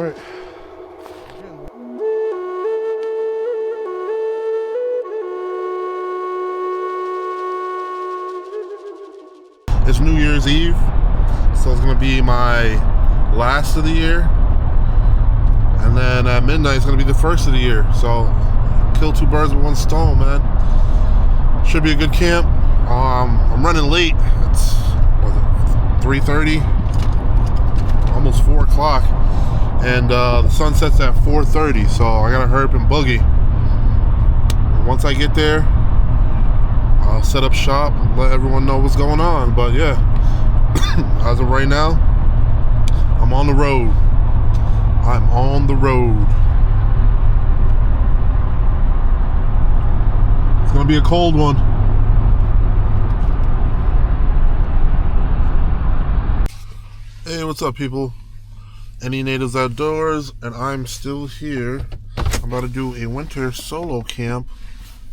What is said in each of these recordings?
Alright. It's New Year's Eve, so it's going to be my last of the year. And then at midnight, it's going to be the first of the year. So, kill two birds with one stone, man. Should be a good camp. I'm running late. It's 3:30, almost 4 o'clock. And the sun sets at 4:30, so I got to hurry up and boogie. Once I get there, I'll set up shop and let everyone know what's going on. But yeah, as of right now, I'm on the road. I'm on the road. It's gonna be a cold one. Hey, what's up, people? Any Natives Outdoors, and I'm still here. I'm about to do a winter solo camp.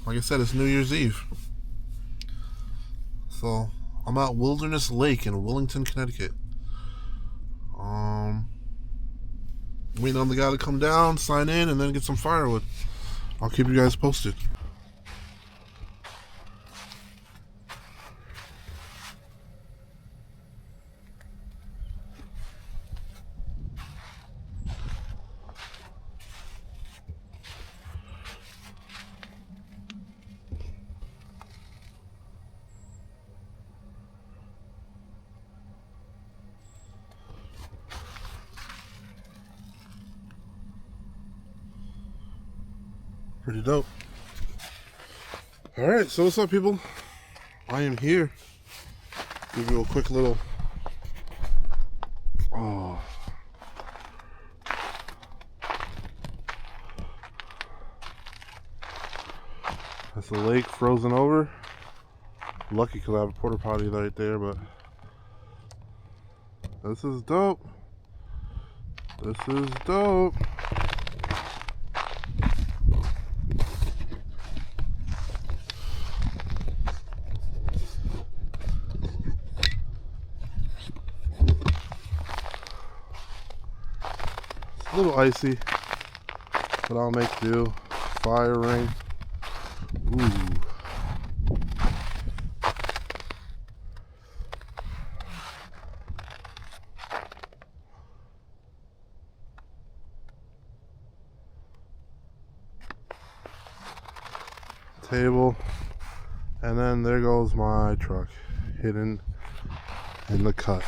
Like I said, it's New Year's Eve. So I'm at Wilderness Lake in Willington, Connecticut. Waiting on the guy to come down, sign in, and then get some firewood. I'll keep you guys posted. Pretty dope. Alright, so what's up, people? I am here. Give you a quick little... Oh. That's the lake frozen over. Lucky because I have a porta potty right there, but... This is dope. This is dope. A little icy, but I'll make do. Fire ring. Ooh. Table. And then there goes my truck, hidden in the cut.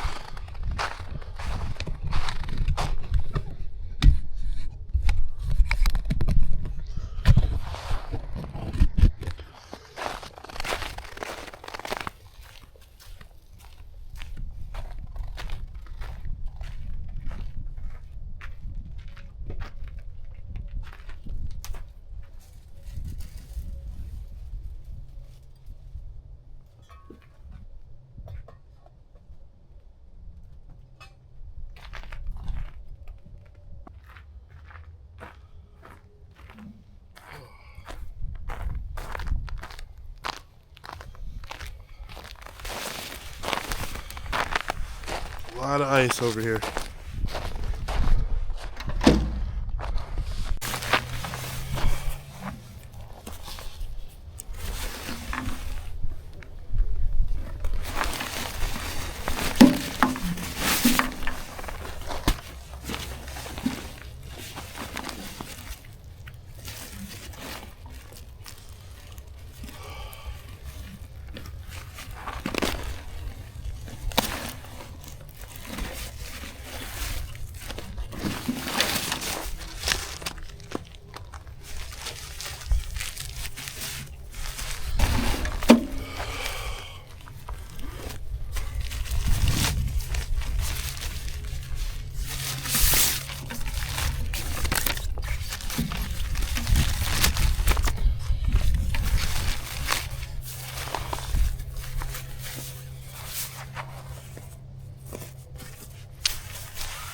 A lot of ice over here.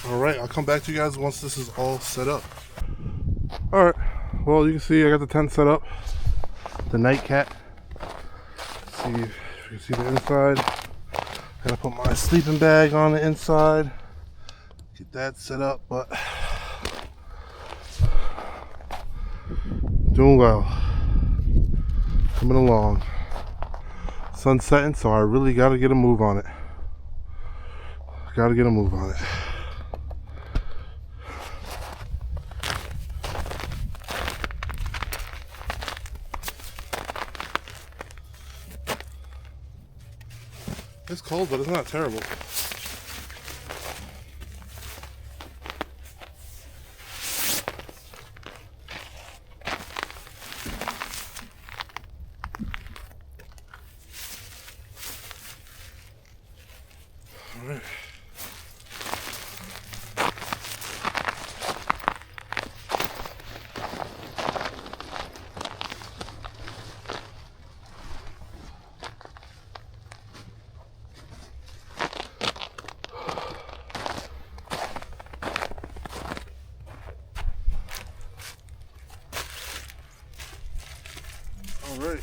Alright, I'll come back to you guys once this is all set up. Alright, well, you can see I got the tent set up. The Nightcat. See if you can see the inside. I gotta put my sleeping bag on the inside. Get that set up, but Doing well. Coming along. Sun's setting, so I really gotta get a move on it. It's cold, but it's not terrible. All right. All right.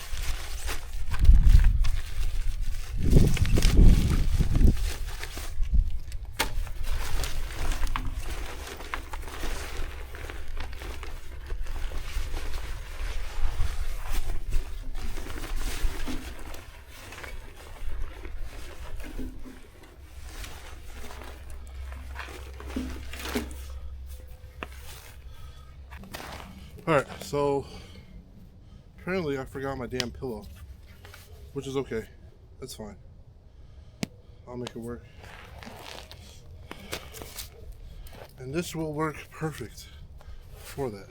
Alright, so apparently I forgot my damn pillow, which is okay. That's fine. I'll make it work. And this will work perfect for that.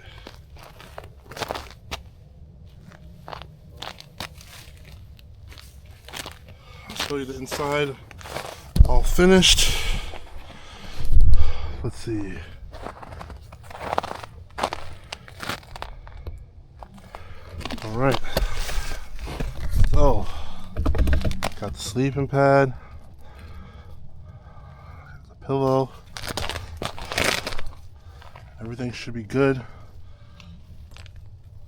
I'll show you the inside. All finished. Let's see. All right. So, got the sleeping pad, the pillow. Everything should be good.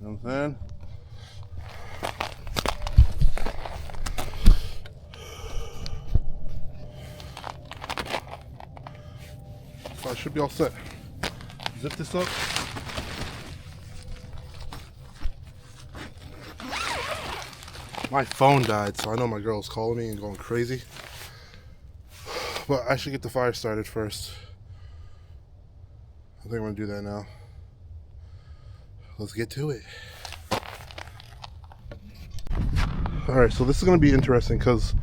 You know what I'm saying? So I should be all set. Zip this up. My phone died, so I know my girl's calling me and going crazy. But I should get the fire started first. I think I'm gonna do that now. Let's get to it. Alright, so this is gonna be interesting because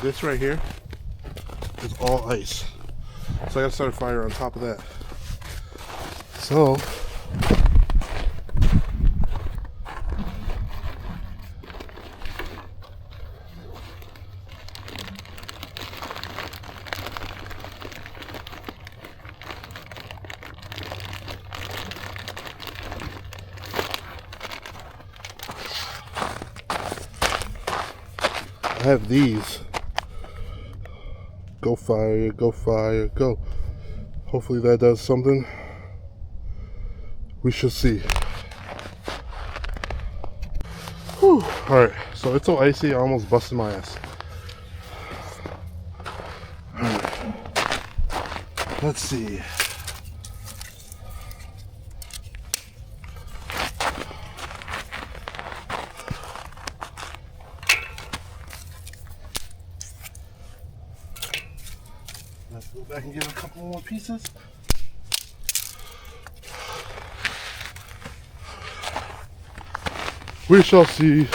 this right here is all ice. So I gotta start a fire on top of that. So I have these. Go fire, go fire, go. Hopefully that does something. We shall see. Whew. Alright, so it's so icy, I almost busted my ass. Alright. Let's see. Let's go back and get a couple more pieces. We shall see.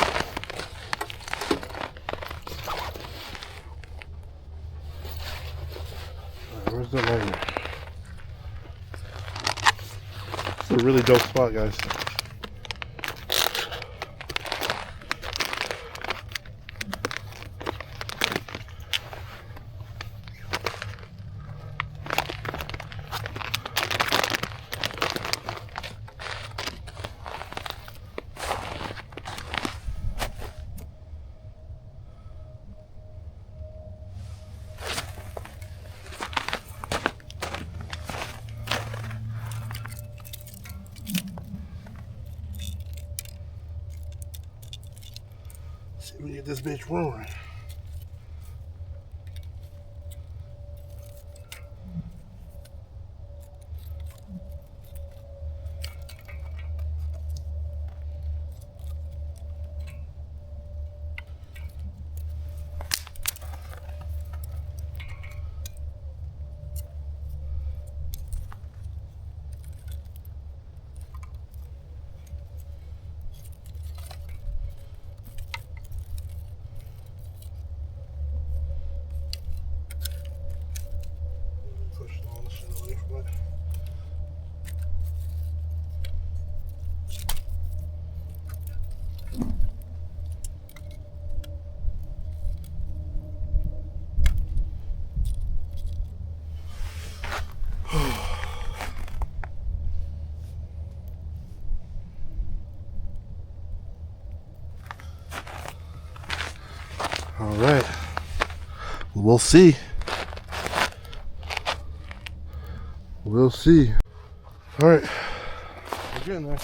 Alright, where's the lighter? It's a really dope spot, guys. See if we get this bitch roaring. All right. We'll see. We'll see. All right. We're getting there.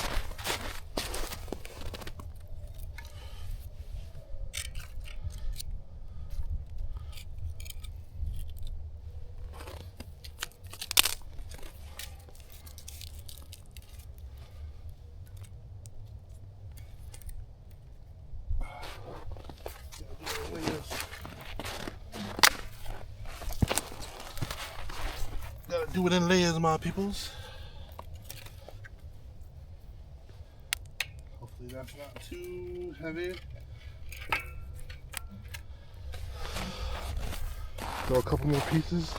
Gotta do it in layers, my peoples. Hopefully that's not too heavy. Throw a couple more pieces.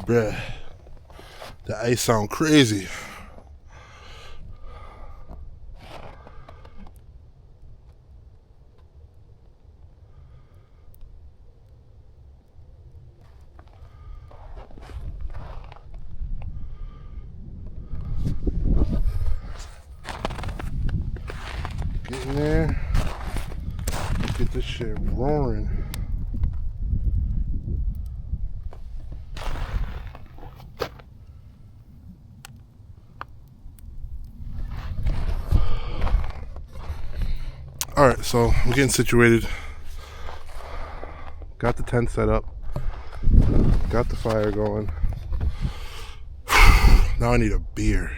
Bruh, the ice sound crazy. Getting there. Get this shit roaring. Alright, so I'm getting situated. Got the tent set up. Got the fire going. Now I need a beer.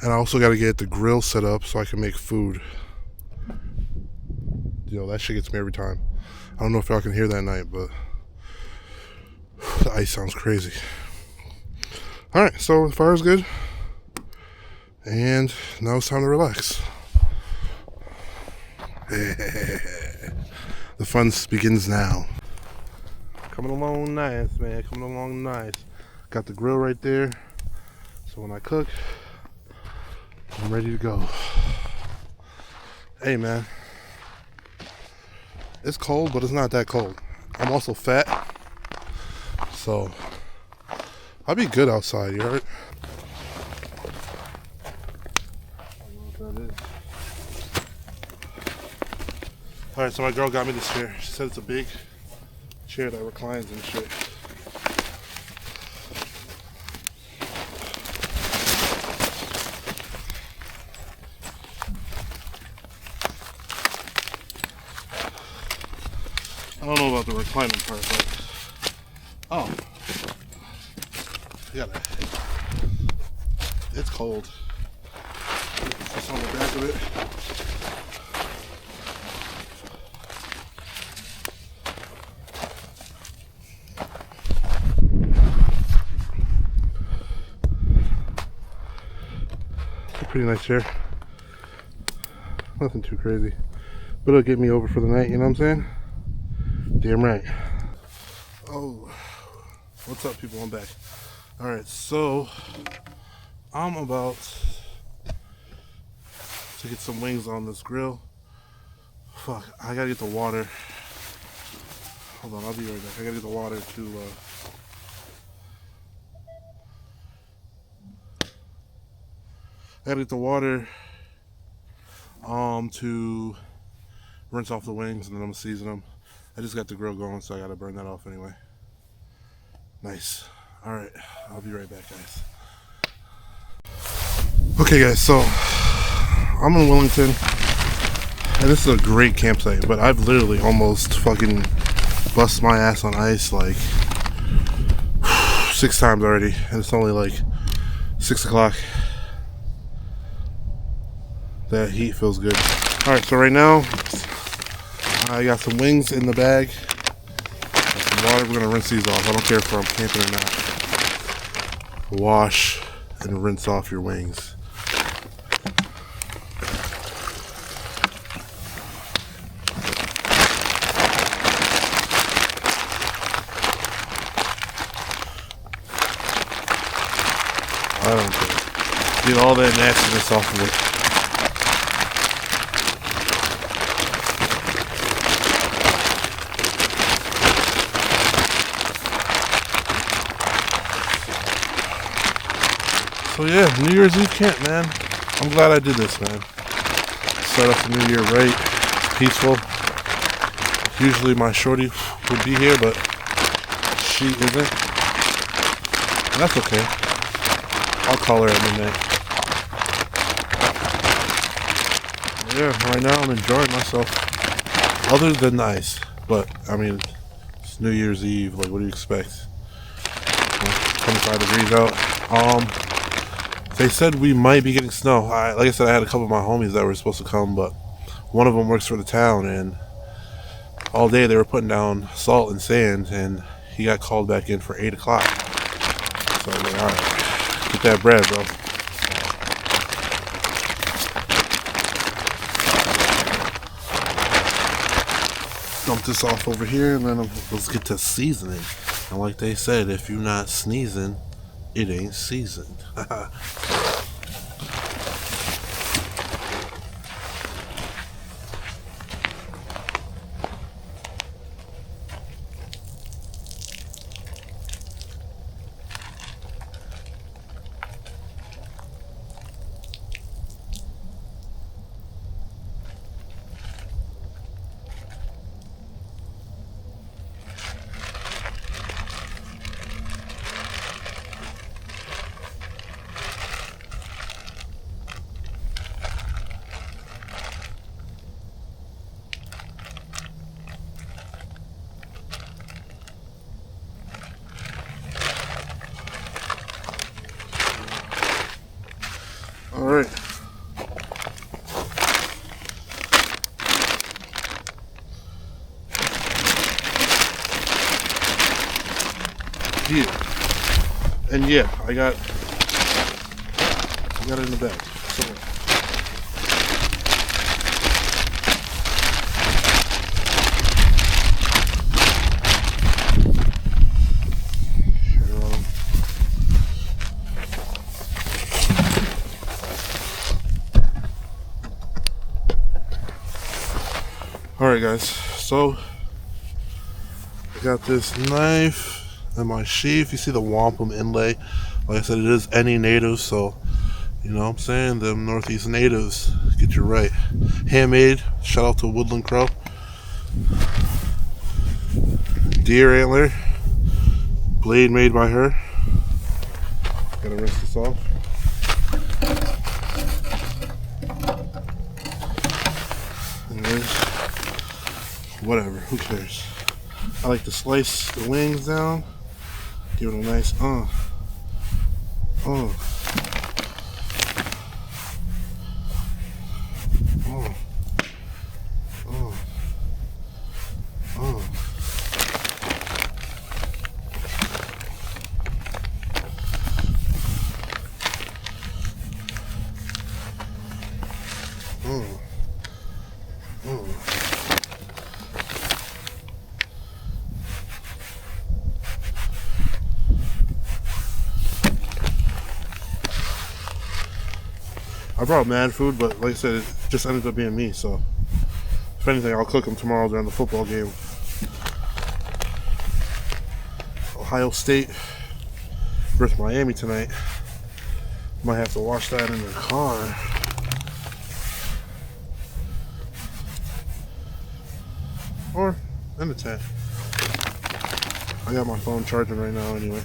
And I also got to get the grill set up so I can make food. You know, that shit gets me every time. I don't know if y'all can hear that night, but the ice sounds crazy. Alright, so the fire's good. And now it's time to relax. The fun begins now. Coming along nice, man. Coming along nice. Got the grill right there. So when I cook, I'm ready to go. Hey, man. It's cold, but it's not that cold. I'm also fat. So I'll be good outside, you heard? I don't know what that is. Alright, so my girl got me this chair. She said it's a big chair that reclines and shit. I don't know about the reclining part, but oh, yeah, it's cold. Just on the back of it. Pretty nice chair. Nothing too crazy, but it'll get me over for the night, you know what I'm saying? Damn right. Oh, what's up, people? I'm back. Alright, so I'm about to get some wings on this grill. Fuck, I gotta get the water. Hold on, I'll be right back. I gotta get the water to to rinse off the wings, and then I'm gonna season them. I just got the grill going, so I gotta burn that off anyway. Nice. Alright, I'll be right back, guys. Okay, guys, so I'm in Wellington, and this is a great campsite, but I've literally almost fucking bust my ass on ice like 6 times already, and it's only like 6 o'clock. That heat feels good. Alright, so right now I got some wings in the bag. Got some water. We're gonna rinse these off. I don't care if I'm camping or not. Wash and rinse off your wings. I don't care. Get all that nastiness off of it. So yeah, New Year's Eve camp, man. I'm glad I did this, man. Start off the new year right. It's peaceful. Usually my shorty would be here, but she isn't. And that's okay. I'll call her at midnight. Yeah, right now I'm enjoying myself. Other than the ice. But, I mean, it's New Year's Eve. Like, what do you expect? 25 degrees out. They said we might be getting snow. Like I said, I had a couple of my homies that were supposed to come, but one of them works for the town, and all day they were putting down salt and sand, and he got called back in for 8 o'clock. So I'm like, alright. Get that bread, bro. Dump this off over here, and then let's get to seasoning. And like they said, if you're not sneezing, it ain't seasoned. Alright. Yeah. And yeah, I got it in the bag. So alright guys, so I got this knife and my sheath. You see the wampum inlay. Like I said, it is any native, so you know what I'm saying, them Northeast natives get you right. Handmade. Shout out to Woodland Crow. Deer antler. Blade made by her. Gotta rinse this off. And whatever, who cares? I like to slice the wings down, give it a nice I brought mad food, but like I said, it just ended up being me, so if anything, I'll cook them tomorrow during the football game. Ohio State versus Miami tonight. Might have to wash that in the car. Or in the tent. I got my phone charging right now anyway.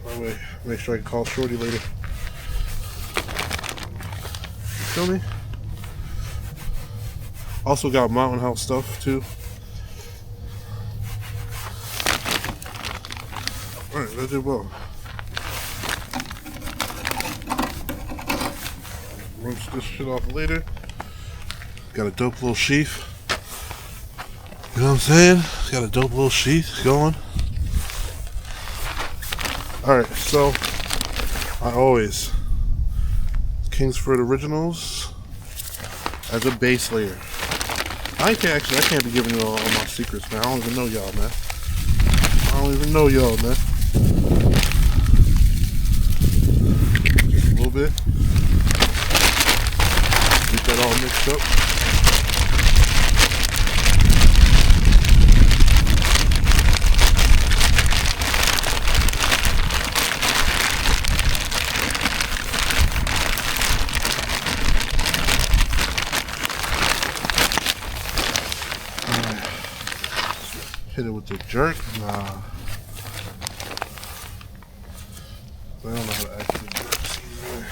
That way, make sure I can call Shorty later. Feel me? Also got Mountain House stuff too. Alright, that did well. Rinse this shit off later. Got a dope little sheath. You know what I'm saying? Got a dope little sheath going. Alright, so I always Kingsford Originals as a base layer. I can't be giving you all my secrets, man. I don't even know y'all, man. I don't even know y'all, man. Just a little bit. Get that all mixed up. Hit it with the jerk. Nah. I don't know how to actually jerk seasoning.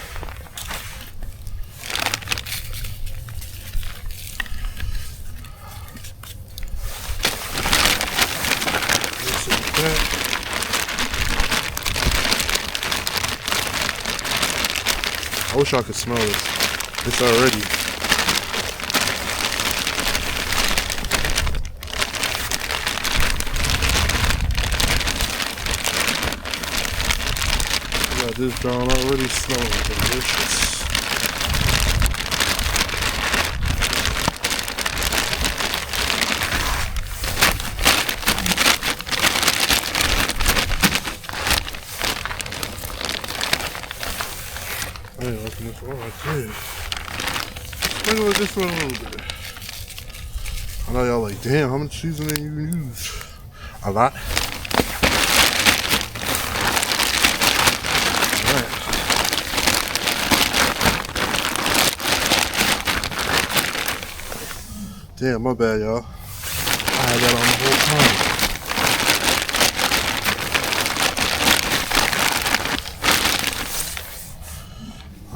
Mix it with that. I wish I could smell this. It's already. This John already smelling delicious. I ain't liking this one right there. Sprinkle this one a little bit. I know y'all like, damn, how much seasoning you use? A lot. Damn, my bad, y'all. I had that on the whole time.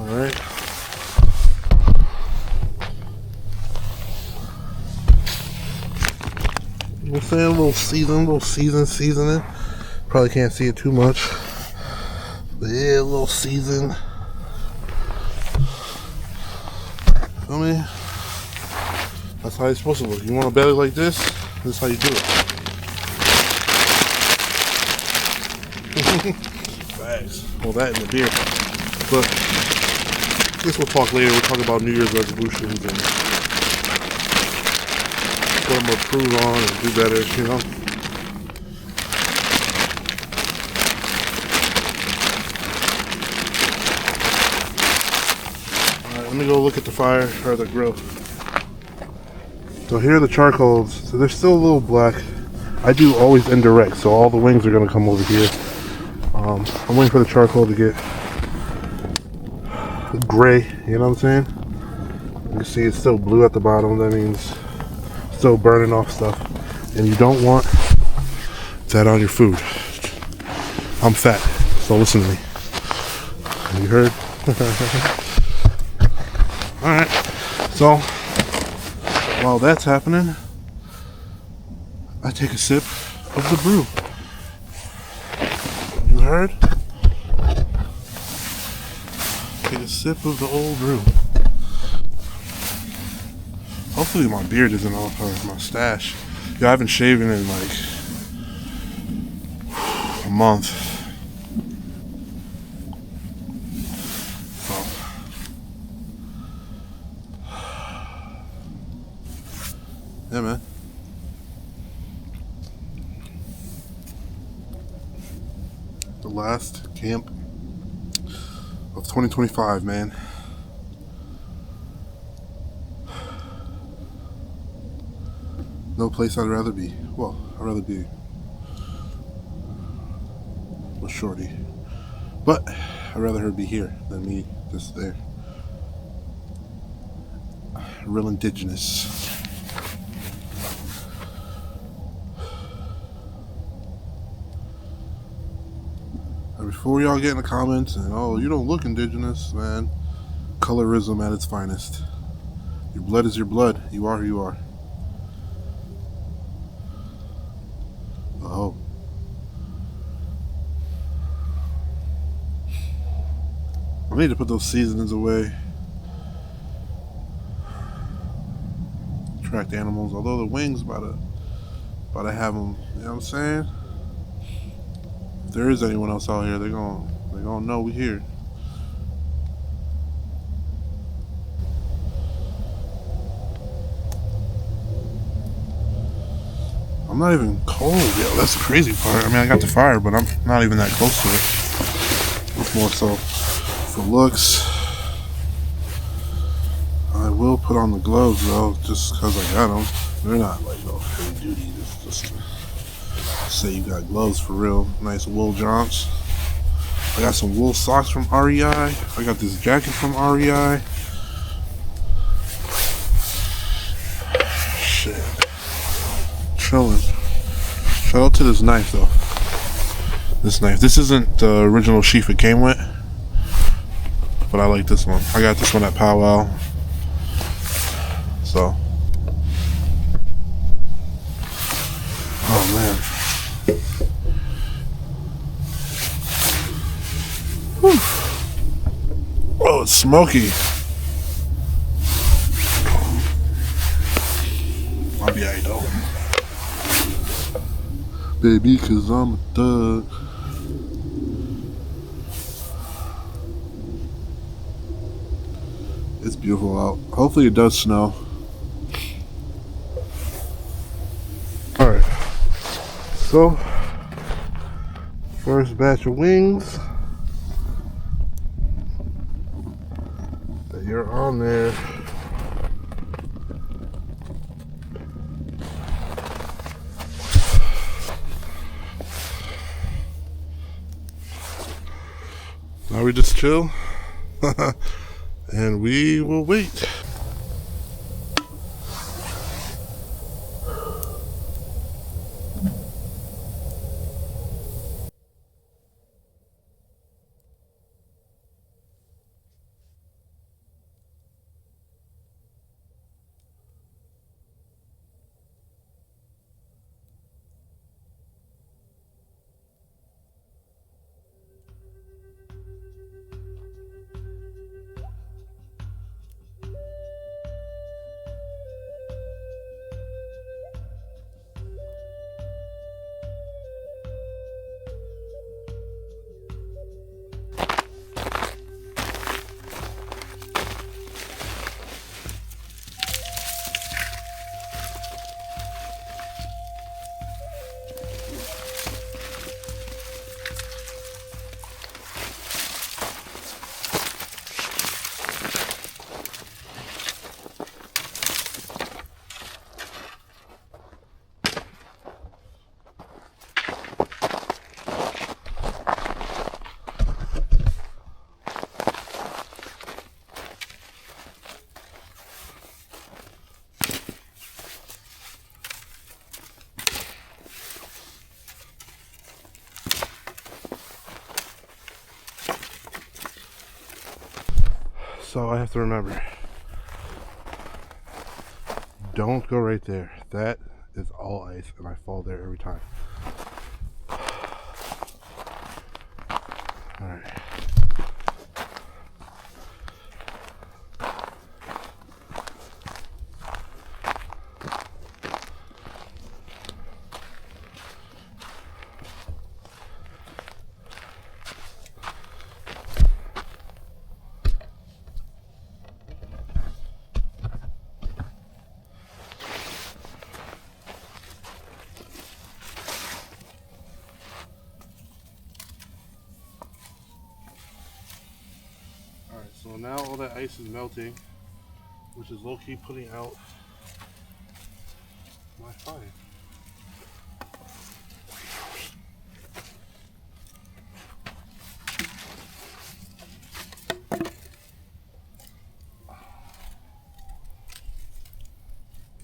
Alright. I'm saying a little seasoning. Probably can't see it too much. But yeah, a little season. Feel me? That's how it's supposed to look. You want a belly like this? This is how you do it. Facts. Well, that and the beer. But I guess we'll talk later. We'll talk about New Year's resolutions and what I'm going to improve on and do better, you know? Alright, let me go look at the fire or the grill. So here are the charcoals. So they're still a little black. I do always indirect, so all the wings are gonna come over here. I'm waiting for the charcoal to get gray, you know what I'm saying? You can see it's still blue at the bottom. That means still burning off stuff. And you don't want that on your food. I'm fat, so listen to me. You heard? Alright, so while that's happening, I take a sip of the brew. You heard? Take a sip of the old brew. Hopefully my beard isn't off, or my stash. Yeah, I haven't shaven in like a month. Yeah, man. The last camp of 2025, man. No place I'd rather be. Well, I'd rather be with Shorty. But I'd rather her be here than me just there. Real indigenous. And before y'all get in the comments and, oh, you don't look indigenous, man. Colorism at its finest. Your blood is your blood. You are who you are. Oh. I need to put those seasonings away. contract animals. Although the wings about to have them. You know what I'm saying? If there is anyone else out here, they're gonna know we here. I'm not even cold, yo. That's the crazy part. I mean, I got the fire, but I'm not even that close to it. It's more so for looks. I will put on the gloves though, just because I got them. They're not like no heavy duty. Just say you got gloves for real. Nice wool jumps. I got some wool socks from REI. I got this jacket from REI. Shit. Chilling. Shout out to this knife though. This knife. This isn't the original sheath it came with, but I like this one. I got this one at Powwow. So. Oh man. Whew. Oh, it's smoky. I'll be alright though. Baby, cause I'm a thug. It's beautiful out. Hopefully it does snow. Alright. So, first batch of wings. You're on there. Now we just chill and we will wait. So I have to remember, don't go right there. That is all ice and I fall there every time. Alright. So now all that ice is melting, which is low-key putting out my fire.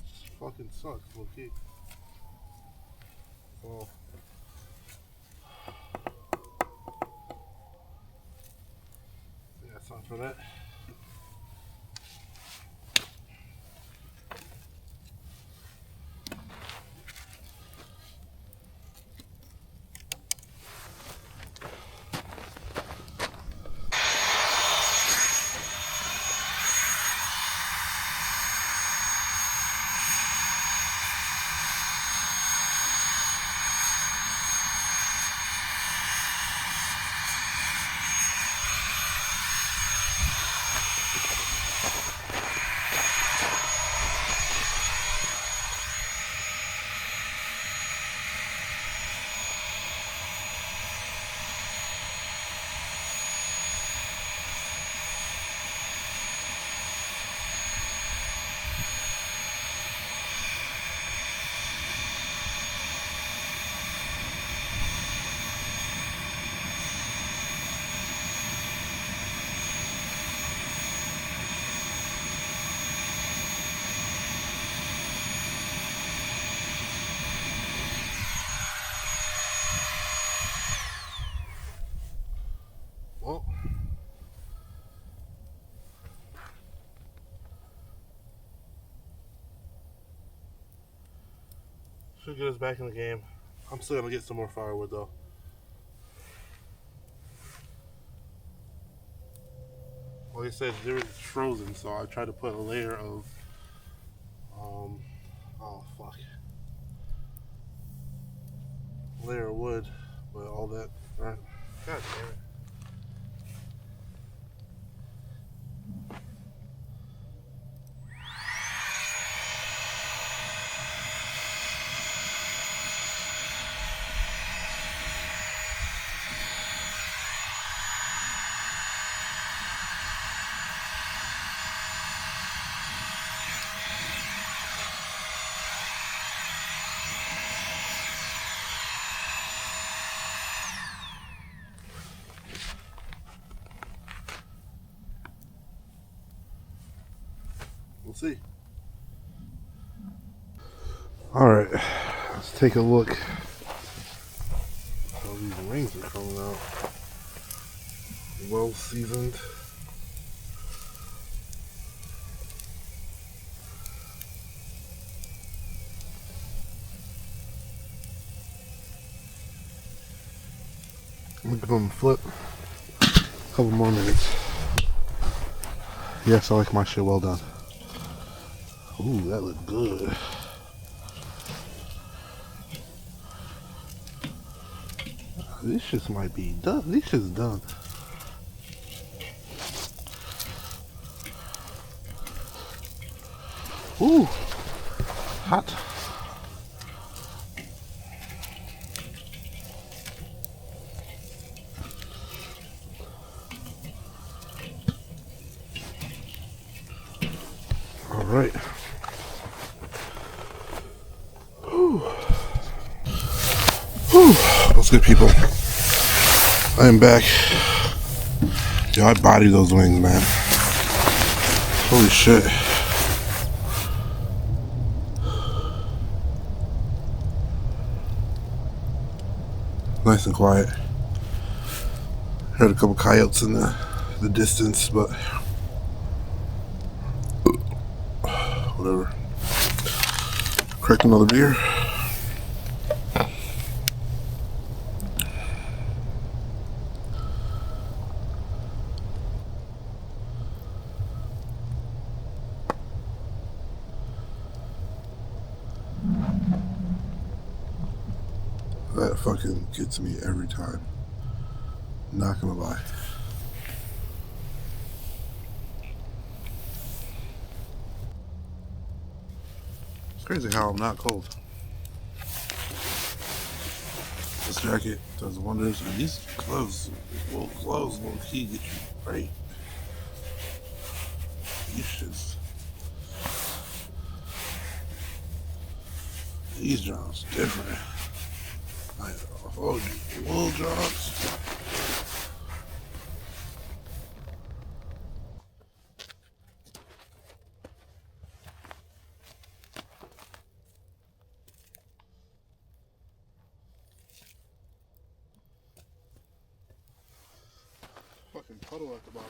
This fucking sucks, low-key. Oh. Yeah, it's time for that. Should get us back in the game. I'm still gonna get some more firewood though. Like I said, it's frozen, so I tried to put a layer of oh fuck, layer of wood, but all that, right? God damn it. We'll see. All right, let's take a look how these wings are coming out. Well seasoned. I'm gonna give them a flip. A couple more minutes. Yes, I like my shit well done. Ooh, that looked good. This shit might be done. This shit's done. Ooh, hot. All right. Whew. Whew. What's good, people? I am back. Yo, I body those wings, man. Holy shit. Nice and quiet. Heard a couple coyotes in the distance, but whatever. Cracked another beer. That fucking gets me every time. Not gonna lie. It's crazy how I'm not cold. This jacket does wonders, and these gloves, little key get you right. These jobs different. Wool jobs. Fucking puddle at the bottom.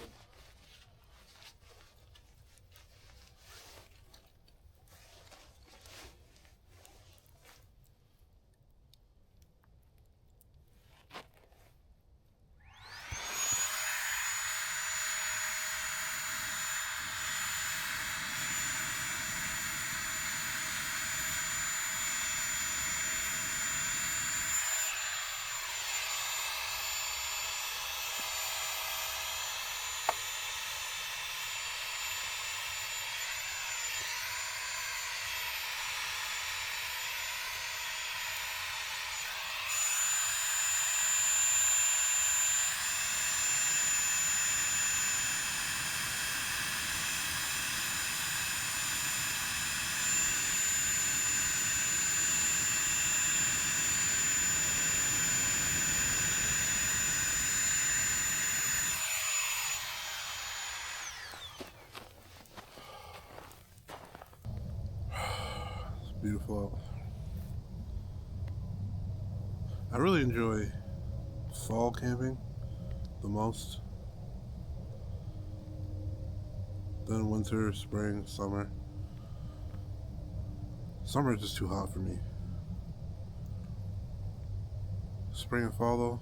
Beautiful out. I really enjoy fall camping the most. Then winter, spring, summer. Summer is just too hot for me. spring and fall though,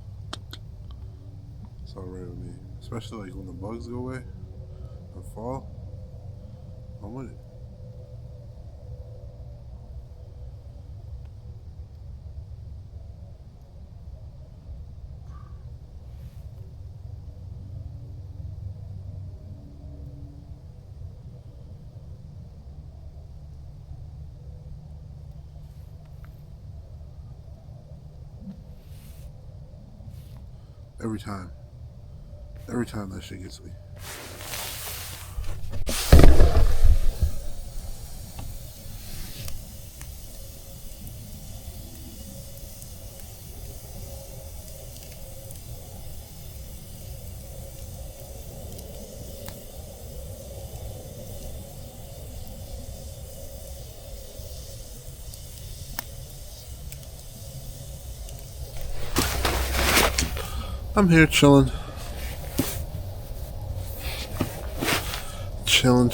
it's alright with me. Especially like when the bugs go away and fall. I'm with it. Every time. Every time that shit gets me. I'm here chilling. Chilling.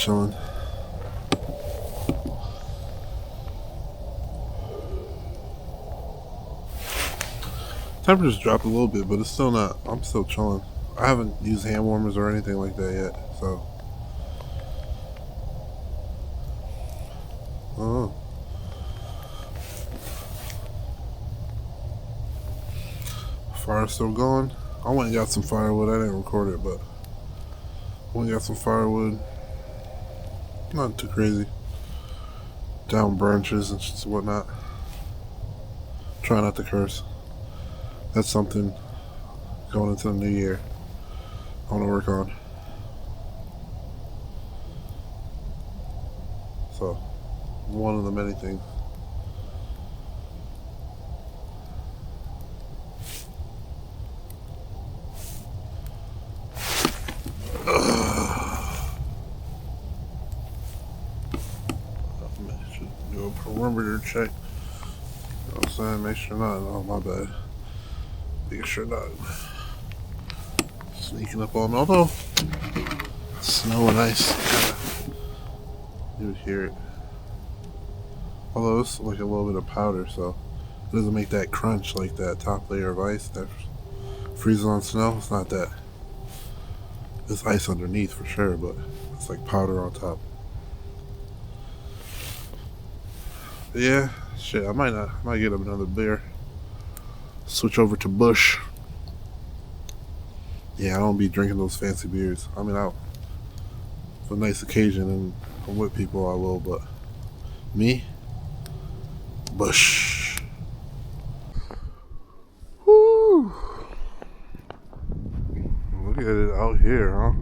Temperature's dropped a little bit, but it's still not. I'm still chilling. I haven't used hand warmers or anything like that yet, so. Oh. Fire's still going. I went and got some firewood. I didn't record it, but I went and got some firewood. Not too crazy. Down branches and whatnot. Try not to curse. That's something going into the new year I want to work on. So, one of the many things. Should do a perimeter check. You know what I'm saying? Make sure not. Oh, my bad. Make sure not sneaking up on me. Although, snow and ice, you would hear it. Although it's like a little bit of powder, so it doesn't make that crunch like that top layer of ice that freezes on snow. It's not that. There's ice underneath for sure, but it's like powder on top. But yeah, shit, I might get up another beer. Switch over to Busch. Yeah, I don't be drinking those fancy beers. I mean, for a nice occasion and I'm with people, I will, but me, Busch. Woo! Look at it out here, huh?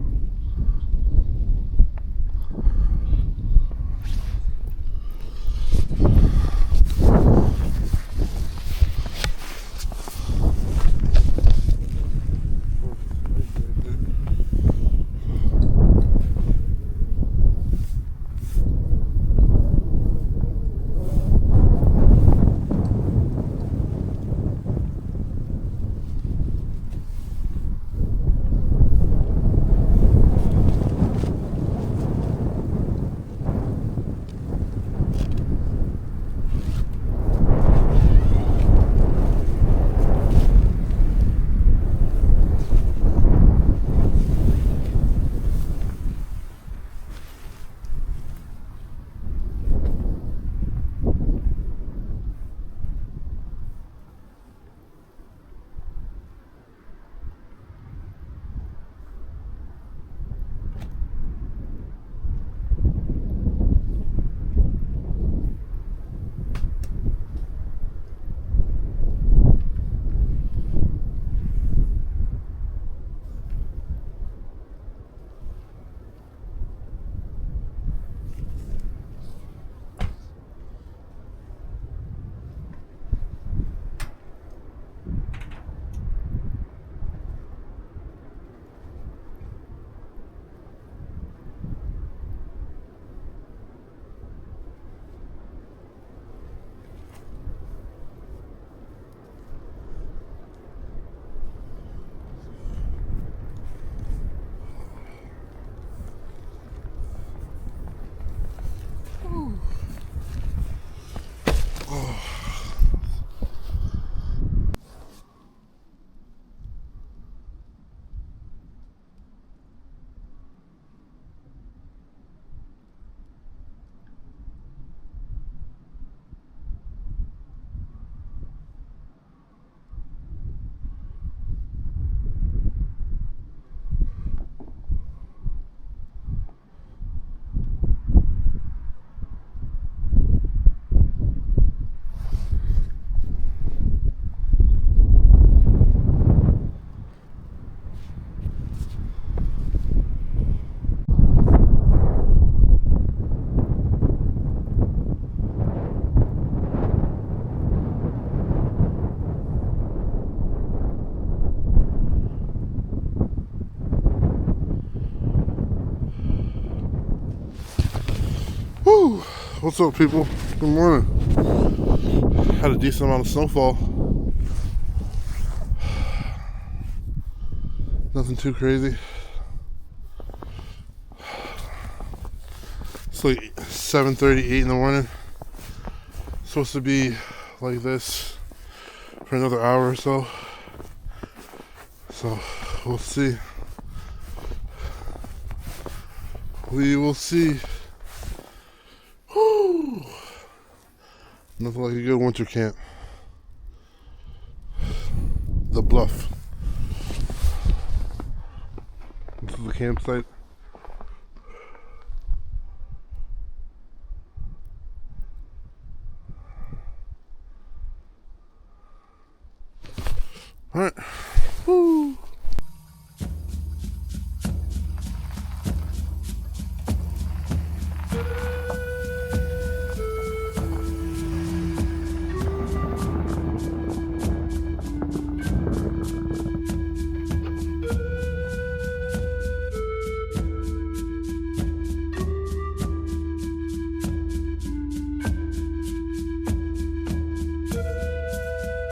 Woo! What's up, people? Good morning. Had a decent amount of snowfall. Nothing too crazy. It's like 7:38 in the morning. It's supposed to be like this for another hour or so. So we'll see. We will see. Woo! Nothing like a good winter camp. The Bluff. This is the campsite.